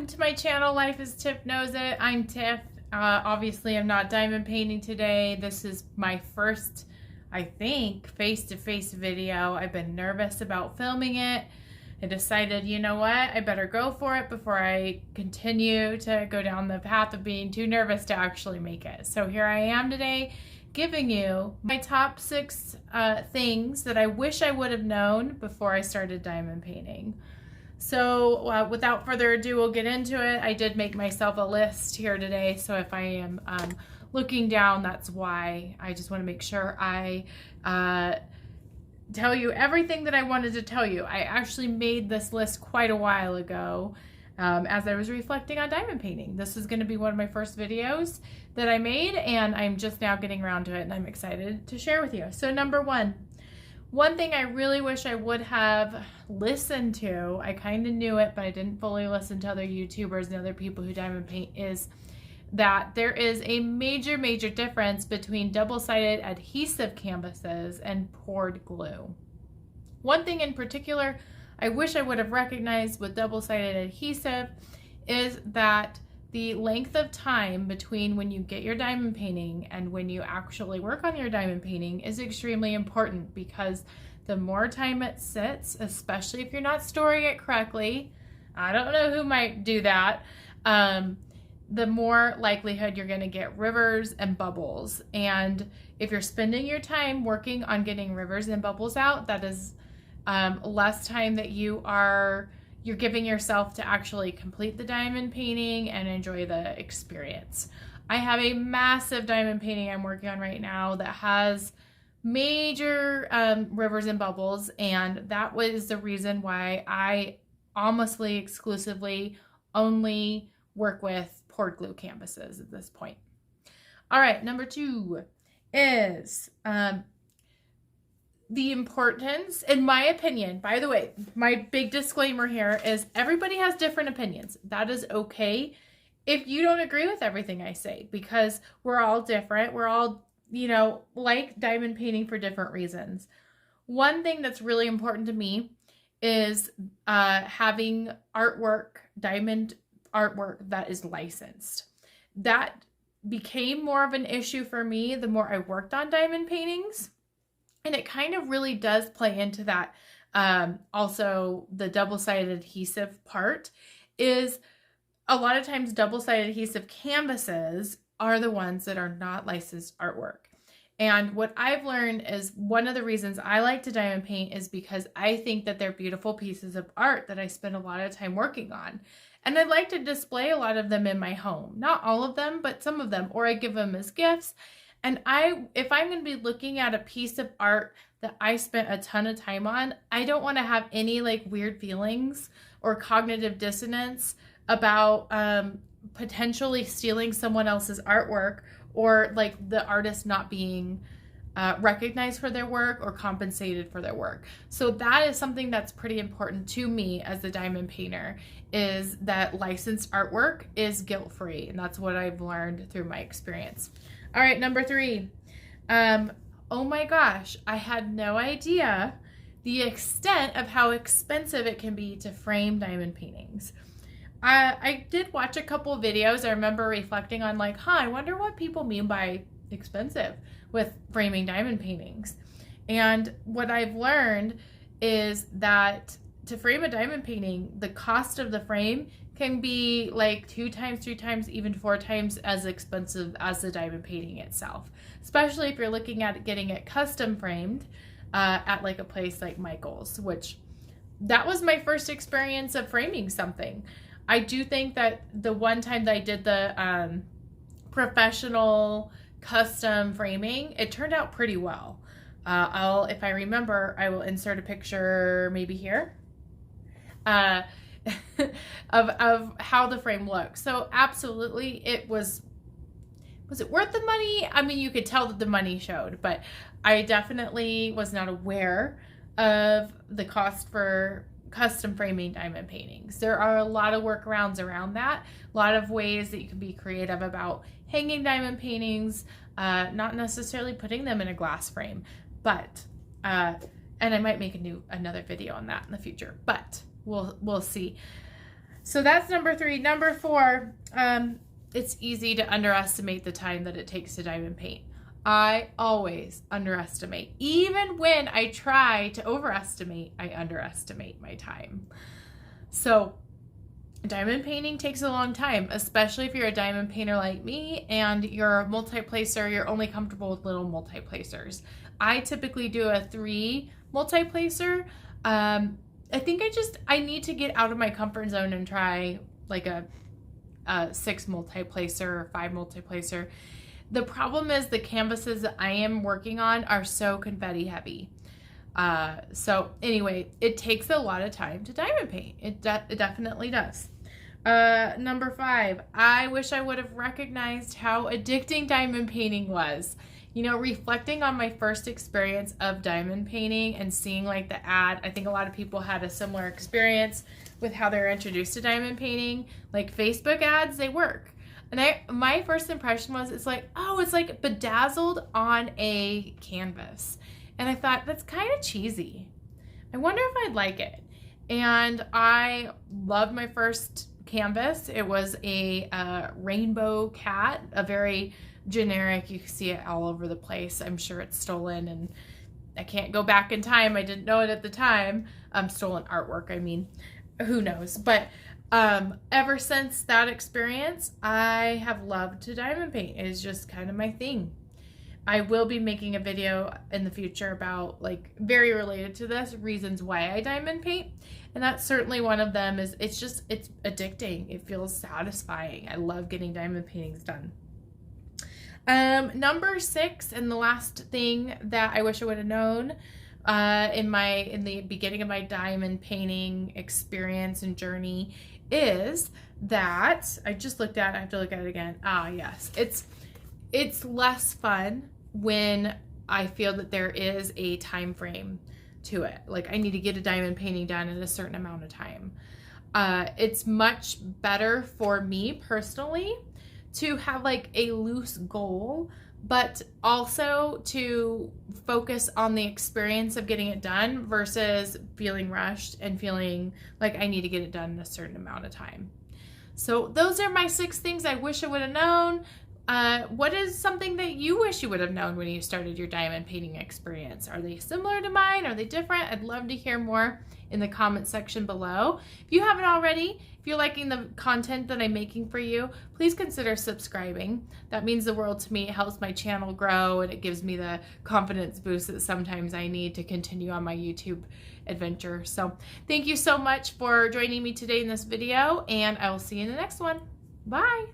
Welcome to my channel, Life as Tiff Knows It. I'm Tiff. Obviously, I'm not diamond painting today. This is my first, I think, face-to-face video. I've been nervous about filming it. I decided, you know what, I better go for it before I continue to go down the path of being too nervous to actually make it. So here I am today, giving you my top 6 things that I wish I would have known before I started diamond painting. So without further ado, we'll get into it. I did make myself a list here today, so if I am looking down, that's why. I just want to make sure I tell you everything that I wanted to tell you. I actually made this list quite a while ago as I was reflecting on diamond painting. This is going to be one of my first videos that I made, and I'm just now getting around to it, and I'm excited to share with you. So number one thing I really wish I would have listened to, I kind of knew it, but I didn't fully listen to other YouTubers and other people who diamond paint, is that there is a major difference between double-sided adhesive canvases and poured glue. One thing in particular I wish I would have recognized with double-sided adhesive is that the length of time between when you get your diamond painting and when you actually work on your diamond painting is extremely important, because the more time it sits, especially if you're not storing it correctly, I don't know who might do that, the more likelihood you're going to get rivers and bubbles. And if you're spending your time working on getting rivers and bubbles out, that is less time that you're giving yourself to actually complete the diamond painting and enjoy the experience. I have a massive diamond painting I'm working on right now that has major rivers and bubbles, and that was the reason why I almost exclusively only work with poured glue canvases at this point. All right, number 2 is the importance, in my opinion, by the way, my big disclaimer here is everybody has different opinions. That is okay if you don't agree with everything I say, because we're all different. We're all, like diamond painting for different reasons. One thing that's really important to me is having diamond artwork that is licensed. That became more of an issue for me the more I worked on diamond paintings. And it kind of really does play into that. Also, the double-sided adhesive part is a lot of times double-sided adhesive canvases are the ones that are not licensed artwork. And what I've learned is one of the reasons I like to diamond paint is because I think that they're beautiful pieces of art that I spend a lot of time working on. And I'd like to display a lot of them in my home. Not all of them, but some of them, or I give them as gifts. And if I'm going to be looking at a piece of art that I spent a ton of time on, I don't want to have any weird feelings or cognitive dissonance about potentially stealing someone else's artwork, or the artist not being recognized for their work or compensated for their work. So that is something that's pretty important to me as a diamond painter, is that licensed artwork is guilt-free. And that's what I've learned through my experience. All right, number 3. Oh my gosh, I had no idea the extent of how expensive it can be to frame diamond paintings. I did watch a couple of videos. I remember reflecting on I wonder what people mean by expensive with framing diamond paintings. And what I've learned is that to frame a diamond painting, the cost of the frame can be 2 times, 3 times, even 4 times as expensive as the diamond painting itself. Especially if you're looking at getting it custom framed at a place like Michael's, which that was my first experience of framing something. I do think that the one time that I did the professional custom framing, it turned out pretty well. If I remember, I will insert a picture maybe here. of how the frame looks. So absolutely, was it worth the money? I mean, you could tell that the money showed, but I definitely was not aware of the cost for custom framing diamond paintings. There are a lot of workarounds around that, a lot of ways that you can be creative about hanging diamond paintings, not necessarily putting them in a glass frame, but and I might make another video on that in the future, but we'll see. So that's number 3. Number 4, it's easy to underestimate the time that it takes to diamond paint. I always underestimate. Even when I try to overestimate, I underestimate my time. So diamond painting takes a long time, especially if you're a diamond painter like me and you're a multi-placer, you're only comfortable with little multi-placers. I typically do a 3 multi-placer. I think I need to get out of my comfort zone and try like a 6 multi-placer or 5 multi-placer. The problem is the canvases that I am working on are so confetti heavy. So anyway, it takes a lot of time to diamond paint. It definitely does. Number 5, I wish I would have recognized how addicting diamond painting was. You know, reflecting on my first experience of diamond painting and seeing like the ad, I think a lot of people had a similar experience with how they're introduced to diamond painting. Like Facebook ads, they work. And my first impression was, it's like, oh, it's like bedazzled on a canvas. And I thought, that's kind of cheesy. I wonder if I'd like it. And I loved my first canvas. It was a rainbow cat, a very generic, you can see it all over the place. I'm sure it's stolen and I can't go back in time. I didn't know it at the time. Stolen artwork, I mean, who knows? But ever since that experience, I have loved to diamond paint. It is just kind of my thing. I will be making a video in the future about, like, very related to this, reasons why I diamond paint. And that's certainly one of them. Is it's addicting. It feels satisfying. I love getting diamond paintings done. Number 6, and the last thing that I wish I would have known in the beginning of my diamond painting experience and journey is that I just looked at it. I have to look at it again. Ah, yes. It's less fun when I feel that there is a time frame to it. Like, I need to get a diamond painting done in a certain amount of time. It's much better for me personally to have like a loose goal, but also to focus on the experience of getting it done versus feeling rushed and feeling like I need to get it done in a certain amount of time. So those are my 6 things I wish I would have known. What is something that you wish you would have known when you started your diamond painting experience? Are they similar to mine? Are they different? I'd love to hear more in the comment section below. If you haven't already, if you're liking the content that I'm making for you, please consider subscribing. That means the world to me. It helps my channel grow and it gives me the confidence boost that sometimes I need to continue on my YouTube adventure. So thank you so much for joining me today in this video, and I will see you in the next one. Bye.